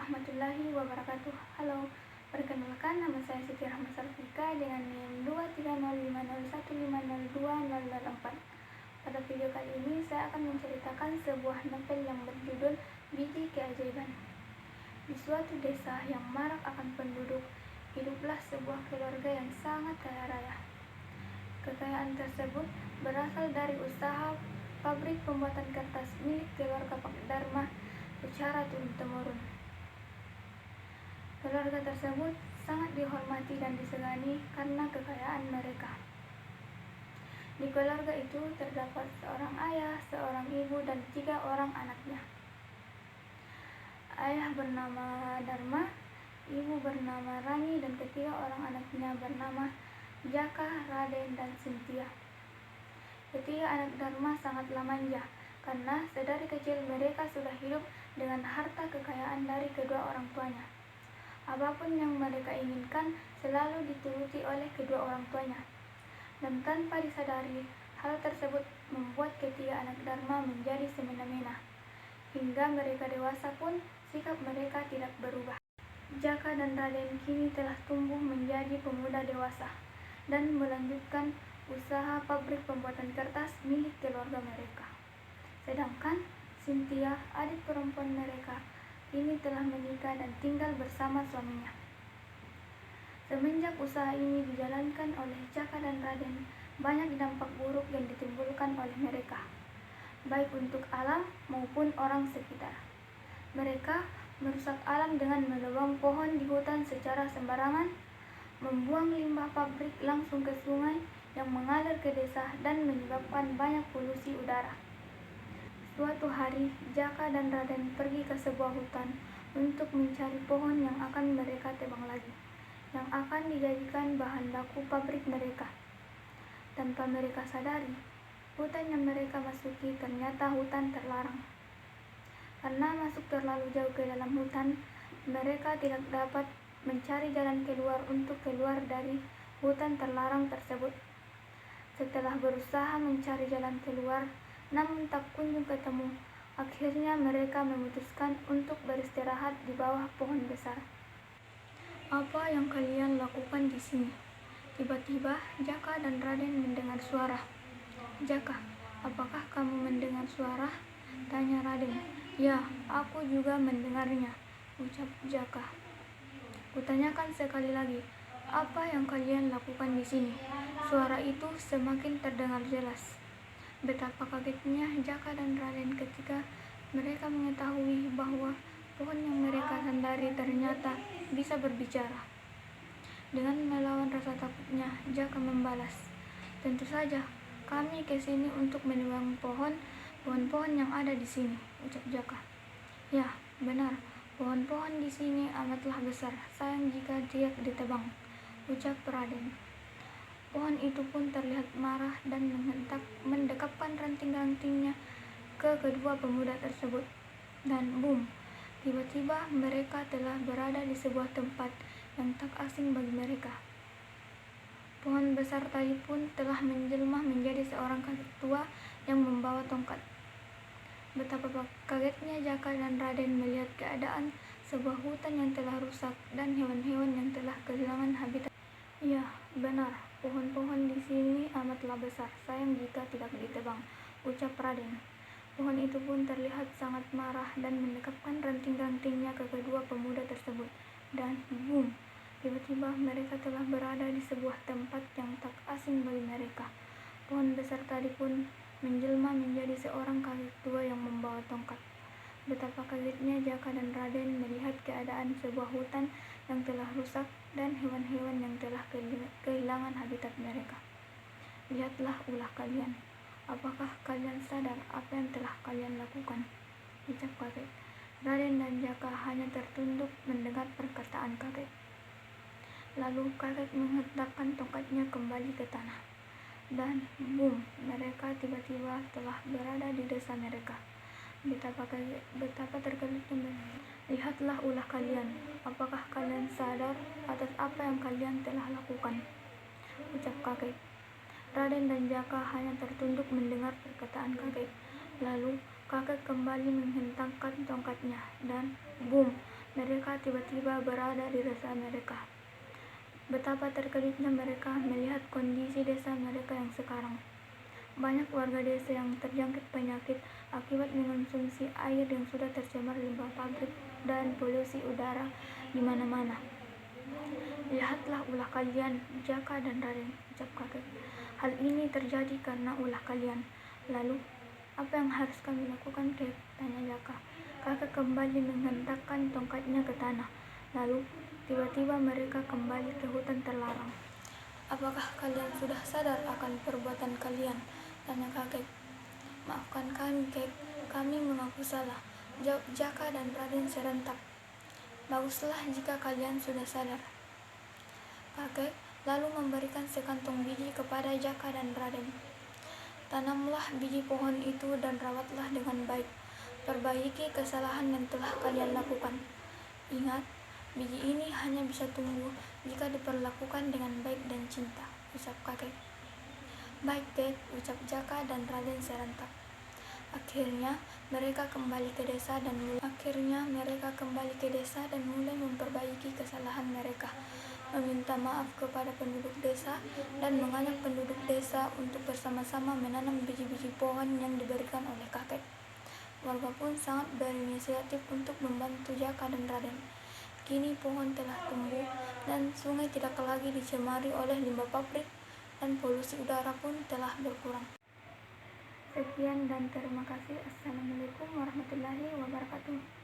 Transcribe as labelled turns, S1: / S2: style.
S1: warahmatullahi wabarakatuh. Halo, perkenalkan nama saya Siti Rahma Sarfika dengan NIM 23050150204. Pada video kali ini saya akan menceritakan sebuah novel yang berjudul Biji Keajaiban. Di suatu desa yang marak akan penduduk, hiduplah sebuah keluarga yang sangat kaya raya. Kekayaan tersebut berasal dari usaha pabrik pembuatan kertas milik keluarga Pak Dharma secara turun-temurun. Keluarga tersebut sangat dihormati dan disegani karena kekayaan mereka. Di keluarga itu terdapat seorang ayah, seorang ibu, dan 3 orang anaknya. Ayah bernama Dharma, ibu bernama Rani, dan ketiga orang anaknya bernama Jaka, Raden, dan Cynthia. Ketiga anak Dharma sangatlah manja, karena sedari kecil mereka sudah hidup dengan harta kekayaan dari kedua orang tuanya. Apapun yang mereka inginkan selalu dituruti oleh kedua orang tuanya. Dan tanpa disadari, hal tersebut membuat ketiga anak Dharma menjadi semena-mena. Hingga mereka dewasa pun, sikap mereka tidak berubah. Jaka dan Raden kini telah tumbuh menjadi pemuda dewasa dan melanjutkan usaha pabrik pembuatan kertas milik keluarga mereka. Sedangkan Cynthia, adik perempuan mereka, kini telah menikah dan tinggal bersama suaminya. Semenjak usaha ini dijalankan oleh Jaka dan Raden, banyak dampak buruk yang ditimbulkan oleh mereka, baik untuk alam maupun orang sekitar. Mereka merusak alam dengan menebang pohon di hutan secara sembarangan, membuang limbah pabrik langsung ke sungai yang mengalir ke desa dan menyebabkan banyak polusi udara. Suatu hari, Jaka dan Raden pergi ke sebuah hutan untuk mencari pohon yang akan mereka tebang lagi, yang akan dijadikan bahan baku pabrik mereka. Tanpa mereka sadari, hutan yang mereka masuki ternyata hutan terlarang. Karena masuk terlalu jauh ke dalam hutan, mereka tidak dapat mencari jalan keluar untuk keluar dari hutan terlarang tersebut. Setelah berusaha mencari jalan keluar, namun tak kunjung ketemu, akhirnya mereka memutuskan untuk beristirahat di bawah pohon besar. "Apa yang kalian lakukan di sini?" Tiba-tiba Jaka dan Raden mendengar suara. "Jaka, apakah kamu mendengar suara?" tanya Raden. "Ya, aku juga mendengarnya," ucap Jaka. "Kutanyakan sekali lagi, apa yang kalian lakukan di sini?" Suara itu semakin terdengar jelas. Betapa kagetnya Jaka dan Raden ketika mereka mengetahui bahwa pohon yang mereka sandari ternyata bisa berbicara. Dengan melawan rasa takutnya, Jaka membalas, "Tentu saja, kami ke sini untuk menebang pohon-pohon yang ada di sini," ucap Jaka. "Ya, benar, pohon-pohon di sini amatlah besar, sayang jika tidak ditebang," ucap Raden. Pohon itu pun terlihat marah dan mendekapkan ranting-rantingnya ke kedua pemuda tersebut. Dan boom, tiba-tiba mereka telah berada di sebuah tempat yang tak asing bagi mereka. Pohon besar tadi pun telah menjelma menjadi seorang kakek tua yang membawa tongkat. Betapa kagetnya Jaka dan Raden melihat keadaan sebuah hutan yang telah rusak dan hewan-hewan yang telah kehilangan habitat. "Ya, benar, pohon-pohon di sini amatlah besar, sayang jika tidak ditebang," ucap Raden. Pohon itu pun terlihat sangat marah dan mendekapkan ranting-rantingnya ke kedua pemuda tersebut. Dan boom, tiba-tiba mereka telah berada di sebuah tempat yang tak asing bagi mereka. Pohon besar tadi pun menjelma menjadi seorang kakek tua yang membawa tongkat. Betapa kagetnya Jaka dan Raden melihat keadaan sebuah hutan yang telah rusak dan hewan-hewan yang telah kehilangan habitat mereka. "Lihatlah ulah kalian. Apakah kalian sadar apa yang telah kalian lakukan?" ucap kakek. Raden dan Jaka hanya tertunduk mendengar perkataan kakek. Lalu kakek menghentakkan tongkatnya kembali ke tanah. Dan boom, mereka tiba-tiba telah berada di desa mereka. Betapa terkejutnya mereka. "Lihatlah ulah kalian. Apakah kalian sadar atas apa yang kalian telah lakukan?" ucap kakek. Raden dan Jaka hanya tertunduk mendengar perkataan kakek. Lalu kakek kembali menghentakkan tongkatnya dan boom, mereka tiba-tiba berada di desa mereka. Betapa terkejutnya mereka melihat kondisi desa mereka yang sekarang. Banyak warga desa yang terjangkit penyakit akibat mengonsumsi air yang sudah tercemar limbah pabrik dan polusi udara di mana-mana. Lihatlah ulah kalian, Jaka dan Raden, ucap kakek. Hal ini terjadi karena ulah kalian. Lalu, apa yang harus kami lakukan, Kek? Tanya Jaka. Kakek kembali menghentakkan tongkatnya ke tanah. Lalu, tiba-tiba mereka kembali ke hutan terlarang. Apakah kalian sudah sadar akan perbuatan kalian? Tanya kakek. Maafkan kami, Kek. Kami mengaku salah, jawab Jaka dan Raden serentak. Baguslah jika kalian sudah sadar. Kakek lalu memberikan sekantong biji kepada Jaka dan Raden. Tanamlah biji pohon itu dan rawatlah dengan baik. Perbaiki kesalahan yang telah kalian lakukan. Ingat, biji ini hanya bisa tumbuh jika diperlakukan dengan baik dan cinta, ucap kakek. Baik, Kek, ucap Jaka dan Raden serentak. Akhirnya mereka kembali ke desa dan mulai memperbaiki kesalahan mereka, meminta maaf kepada penduduk desa dan mengajak penduduk desa untuk bersama-sama menanam biji-biji pohon yang diberikan oleh kakek. Warga pun sangat berinisiatif untuk membantu Jaka dan Raden. Kini pohon telah tumbuh dan sungai tidak lagi dicemari oleh limbah pabrik dan polusi udara pun telah berkurang. Sekian dan terima kasih. Assalamualaikum warahmatullahi wabarakatuh.